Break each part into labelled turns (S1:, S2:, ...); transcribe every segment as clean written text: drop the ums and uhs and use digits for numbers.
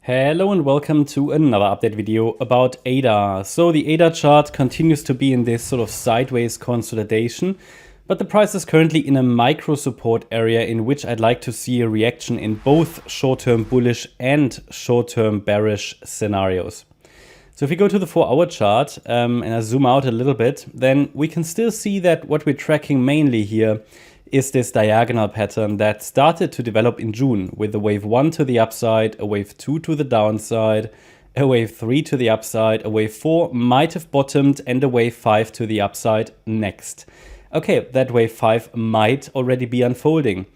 S1: Hello and welcome to another update video about ADA. So the ADA chart continues to be in this sort of sideways consolidation, but the price is currently in a micro support area in which I'd like to see a reaction in both short-term bullish and short-term bearish scenarios. So if we go to the 4-hour chart and I zoom out a little bit, then we can still see that what we're tracking mainly here is this diagonal pattern that started to develop in June with a wave 1 to the upside, a wave 2 to the downside, a wave 3 to the upside, a wave 4 might have bottomed, and a wave 5 to the upside next. Okay, that wave 5 might already be unfolding.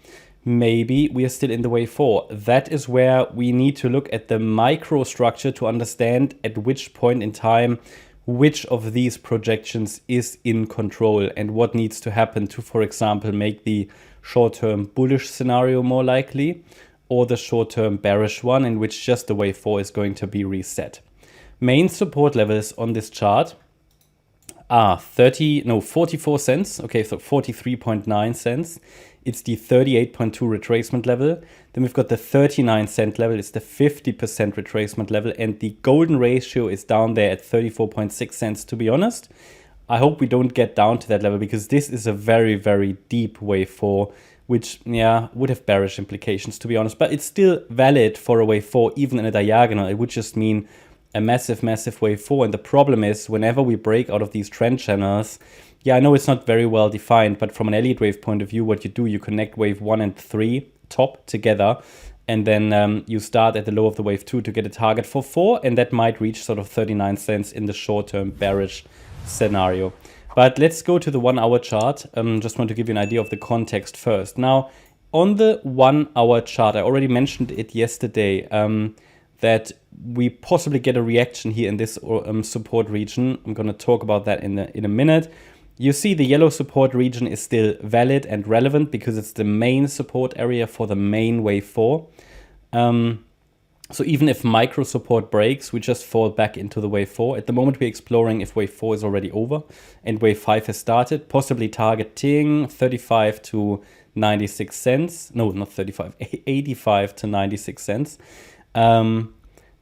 S1: Maybe we are still in the wave 4. That is where we need to look at the microstructure to understand at which point in time which of these projections is in control and what needs to happen to, for example, make the short-term bullish scenario more likely, or the short-term bearish one in which just the wave 4 is going to be reset. Main support levels on this chart are 44 cents. Okay, so 43.9 cents. It's the 38.2 retracement level. Then we've got the 39-cent level. It's the 50% retracement level. And the golden ratio is down there at 34.6 cents, to be honest. I hope we don't get down to that level because this is a very, very deep wave 4, which, yeah, would have bearish implications, to be honest. But it's still valid for a wave 4, even in a diagonal. It would just mean a massive, massive wave 4. And the problem is whenever we break out of these trend channels, yeah, I know it's not very well defined, but from an Elliott wave point of view, what you do, you connect wave 1 and 3 top together, and then you start at the low of the wave 2 to get a target for 4, and that might reach sort of 39 cents in the short-term bearish scenario. But let's go to the 1-hour chart. Just want to give you an idea of the context first. Now, on the 1-hour chart, I already mentioned it yesterday, that we possibly get a reaction here in this support region. I'm going to talk about that in a minute. You see the yellow support region is still valid and relevant because it's the main support area for the main wave 4. So even if micro support breaks, we just fall back into the wave 4. At the moment, we're exploring if wave 4 is already over and wave 5 has started, possibly targeting 35 to 96 cents. No, not 35, 85 to 96 cents.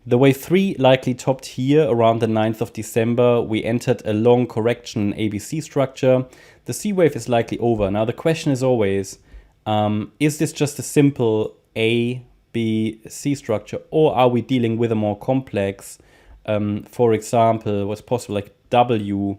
S1: The wave 3 likely topped here around the 9th of December. We entered a long correction ABC structure. The C wave is likely over. Now the question is always, is this just a simple A, B, C structure, or are we dealing with a more complex, for example, what's possible like W,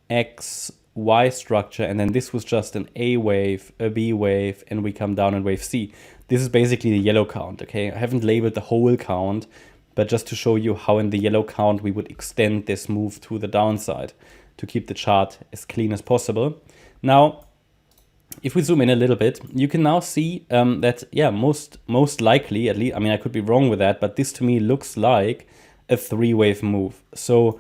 S1: X, Y structure, and then this was just an A wave, a B wave, and we come down in wave C. This is basically the yellow count, okay? I haven't labeled the whole count, but just to show you how in the yellow count we would extend this move to the downside to keep the chart as clean as possible. Now, if we zoom in a little bit, you can now see that, yeah, most likely, at least, I mean, I could be wrong with that, but this to me looks like a 3-wave move. So,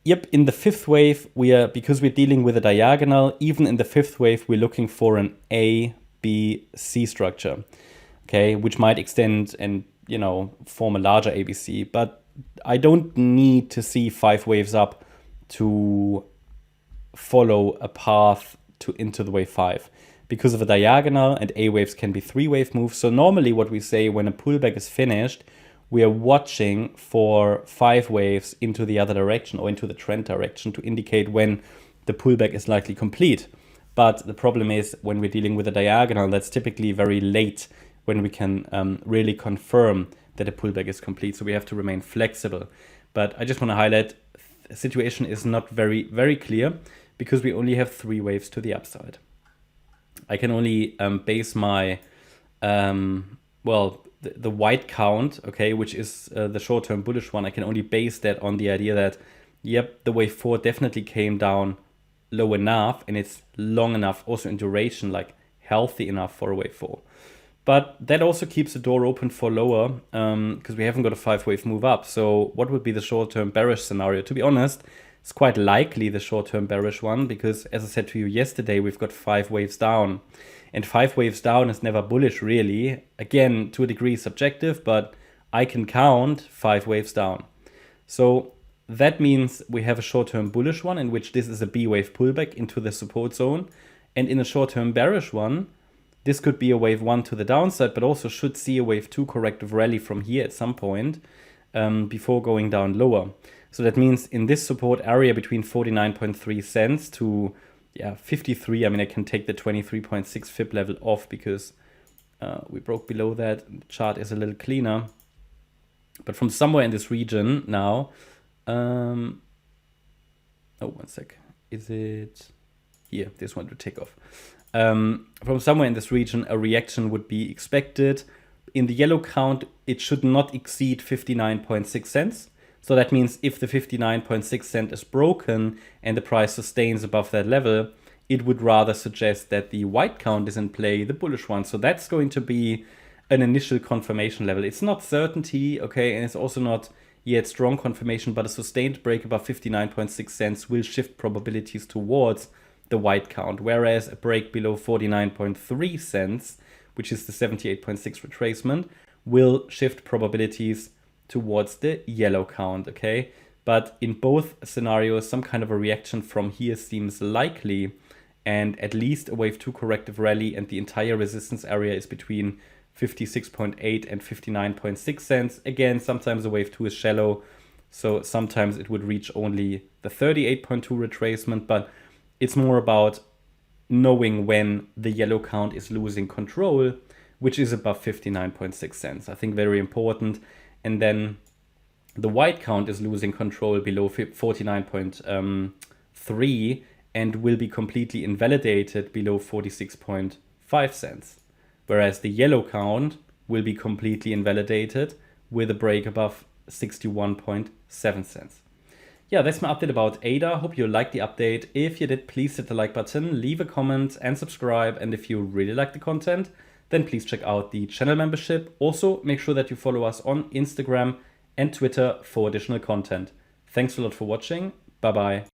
S1: yep, in the 5th wave, because we're dealing with a diagonal, even in the 5th wave, we're looking for an A, B, C structure, okay, which might extend and, you know, form a larger ABC. But I don't need to see 5 waves up to follow a path into the wave 5 because of a diagonal, and A waves can be 3-wave moves. So normally what we say when a pullback is finished, we are watching for 5 waves into the other direction or into the trend direction to indicate when the pullback is likely complete. But the problem is when we're dealing with a diagonal, that's typically very late when we can really confirm that a pullback is complete. So we have to remain flexible. But I just want to highlight the situation is not very, very clear because we only have 3 waves to the upside. I can only base my, the white count, okay, which is the short-term bullish one. I can only base that on the idea that, yep, the wave 4 definitely came down low enough and it's long enough also in duration, like healthy enough for a wave 4. But that also keeps the door open for lower because we haven't got a 5-wave move up. So what would be the short-term bearish scenario? To be honest, it's quite likely the short-term bearish one because, as I said to you yesterday, we've got 5 waves down. And 5 waves down is never bullish, really. Again, to a degree subjective, but I can count 5 waves down. So that means we have a short-term bullish one in which this is a B wave pullback into the support zone. And in a short-term bearish one, This could be a wave 1 to the downside, but also should see a wave 2 corrective rally from here at some point before going down lower. So that means in this support area between 49.3 cents to 53, I mean, I can take the 23.6 fib level off because we broke below that. The chart is a little cleaner. But from somewhere in this region now, one sec. Is it here? This one to take off. From somewhere in this region, a reaction would be expected. In the yellow count, it should not exceed 59.6 cents. So that means if the 59.6 cent is broken and the price sustains above that level, it would rather suggest that the white count is in play, the bullish one. So that's going to be an initial confirmation level. It's not certainty, okay, and it's also not yet strong confirmation, but a sustained break above 59.6 cents will shift probabilities towards the white count, whereas a break below 49.3 cents, which is the 78.6 retracement, will shift probabilities towards the yellow count, okay? But in both scenarios, some kind of a reaction from here seems likely, and at least a wave 2 corrective rally, and the entire resistance area is between 56.8 and 59.6 cents. Again, sometimes a wave 2 is shallow, so sometimes it would reach only the 38.2 retracement, but it's more about knowing when the yellow count is losing control, which is above 59.6 cents. I think very important. And then the white count is losing control below 49.3 and will be completely invalidated below 46.5 cents. Whereas the yellow count will be completely invalidated with a break above 61.7 cents. Yeah, that's my update about ADA. Hope you liked the update. If you did, please hit the like button, leave a comment and subscribe. And if you really like the content, then please check out the channel membership. Also, make sure that you follow us on Instagram and Twitter for additional content. Thanks a lot for watching. Bye-bye.